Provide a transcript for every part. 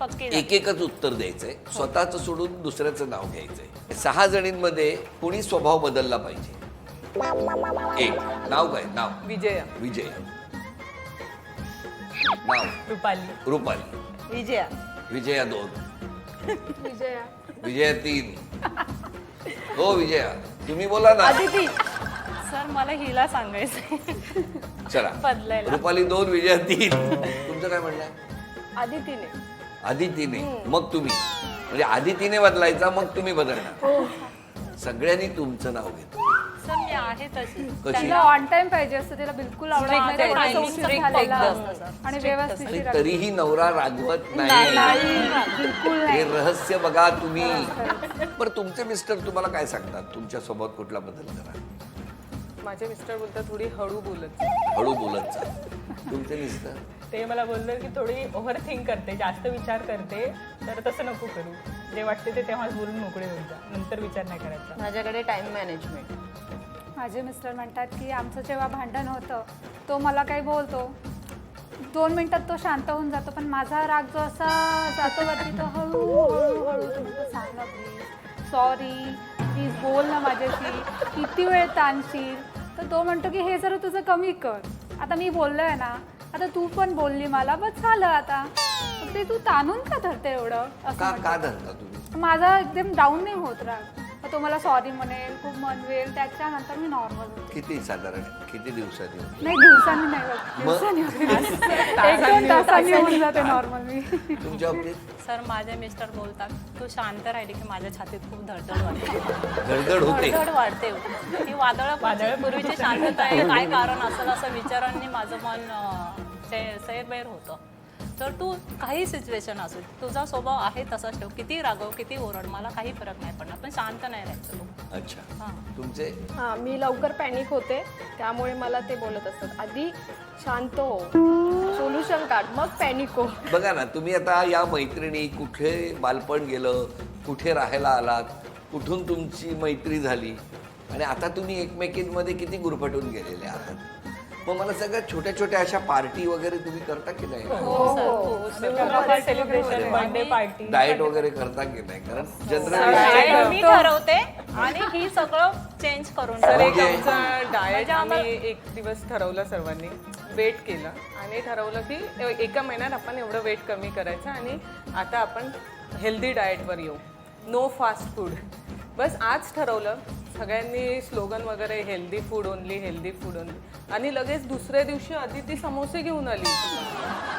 पक्की एक एकच उत्तर द्यायचंय, स्वतःचं सोडून दुसऱ्याचं नाव घ्यायचंय. 6 जणींमध्ये कुणी स्वभाव बदलला पाहिजे. एक नाव काय? नाव विजया. विजय. नाव रुपाली. रुपाली. विजया. विजया 2. विजया. विजया 3. हो विजया, तुम्ही बोला ना. आदिती. सर मला हिला सांगायचंय चला, बदलायला. रुपाली 2, विजया 3. तुमचं काय म्हणणं आहे? आदितीने. आदितीने. मग तुम्ही म्हणजे आदितीने बदलायचा, मग तुम्ही बदलणार. सगळ्यांनी तुमचं नाव घेतलं. सर मी आहे तशी. कशी? तिला ऑन टाइम पाहिजे असतं, तिला बिलकुल आवडत Strict नाही. आहे, थोडासा उशीर strict झालेला एकदम. असतो आणि व्यवस्थित आणि राहते. तरीही नवरा रागवत नाही. बिलकुल हे नाही. रहस्य बघा तुम्ही. बरं, तुमचे मिस्टर तुम्हाला काय सांगतात? तुमच्या स्वभावात कुठला बदल करा? माझे मिस्टर बोलतात थोडी हळू बोलत. हळू बोलत जा. तुमचे मिस्टर ते मला बोलले की थोडी ओव्हर थिंक करते, जास्त विचार करते, तर तसं नको करू. जे वाटते ते तेव्हाच बोलून मोकळे होऊन जा, नंतर विचार नाही करायचा. माझ्याकडे टाइम मॅनेजमेंट. माझे मिस्टर म्हणतात की आमचं जेव्हा भांडण होतं तो मला काही बोलतो, 2 मिनिटात तो शांत होऊन जातो, पण माझा राग जो असा जातो वरती तो हळूहळू तुमचं सांग ना प्लीज, सॉरी प्लीज बोल ना माझ्याशी, किती वेळ ताणशील. तर तो म्हणतो की हे जरा तुझं कमी कर, आता मी बोललोय ना, आता तू पण बोलली मला, बस झालं आता, ते तू ताणून का धरते एवढं असं का म्हणतो. का धरता तुम्ही? माझा एकदम डाऊन नाही होत राग, तर तो मला सॉरी म्हणेल, खूप मनवेल, त्याच्यानंतर मी नॉर्मल होते. किती साधारण किती दिवसांनी? नाही दिवसांनी नाही होत, दिवसांनी होते. 1-2 तासांनी होऊन जाते नॉर्मल मी. तुमच्या बाबतीत सर माझे मिस्टर बोलतात तू शांत राहिली की माझ्या छातीत खूप धडधड वाटते. धडधड होते. धडधड वाढते. ती वादळ पूर्वीची शांतता आहे, काय कारण असेल असं विचारांनी माझं मन सैरबैर होतं. तर तू काही सिच्युएशन असू, तुझा स्वभाव आहे तसाच ठेव, किती रागव किती ओरड, मला काही फरक नाही पडणार, पण शांत नाही राहायचं तू. अच्छा. हां. तुमचे हां, मी लवकर पॅनिक होते, त्यामुळे मला ते बोलत असतात आधी शांत हो, सोल्युशन काढ, मग पॅनिक हो. बघा ना, तुम्ही आता या मैत्रिणी कुठे बालपण गेलं, कुठे राहायला आलात, कुठून तुमची मैत्री झाली, आणि आता तुम्ही एकमेकींमध्ये किती गुरफटून गेलेले आहात. मग मला सगळ्यात छोट्या छोट्या अशा पार्टी वगैरे तुम्ही करता की नाही? Celebration, birthday party. डाएट वगैरे करता की नाही? कारण Diet जनरली मी ठरवते आणि ही सगळं चेंज करून तर एक म्हणजे- आमचा डाएट आम्ही एक दिवस ठरवलं सर्वांनी, वेट केलं आणि ठरवलं की एका महिन्यात आपण एवढं वेट कमी करायचं आणि आता आपण हेल्दी डाएटवर येऊ, नो फास्ट फूड. बस आज ठरवलं सगळ्यांनी, स्लोगन वगैरे, healthy food only, healthy food only. आणि लगेच दुसऱ्या दिवशी आदिती समोसे घेऊन आली.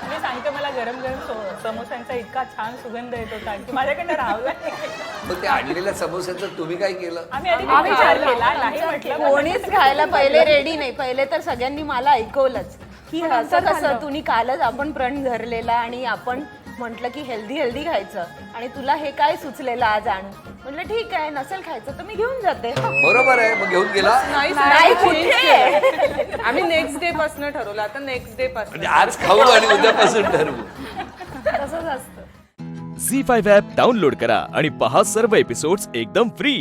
मी सांगते मला गरम गरम समोस्यांचा इतका छान सुगंध येत होता की माझ्याकडे राहला नाही. मग ते आणलेल्या समोस्याचं तुम्ही काय केलं? आम्ही आधी विचार केला, नाही म्हटलं. कोणीच खायला पहिले रेडी नाही. पहिले तर सगळ्यांनी मला ऐकवलंच की असं कसं, तुम्ही कालच आपण प्रण धरलेला आणि आपण म्हटलं की हेल्दी हेल्दी खायचं आणि तुला हे काय सुचलेलं आज आणून. म्हटलं ठीक आहे, नसेल खायचं तर मी घेऊन जाते. बरोबर आहे, मग घेऊन गेला. नाही कुठे. आम्ही नेक्स्ट डे पासून ठरवलं, आता नेक्स्ट डे पासून म्हणजे आज खाऊ आणि उद्यापासून ठरवू. तसंच असतं. झी5 ॲप डाउनलोड करा आणि पहा सर्व एपिसोड्स एकदम फ्री.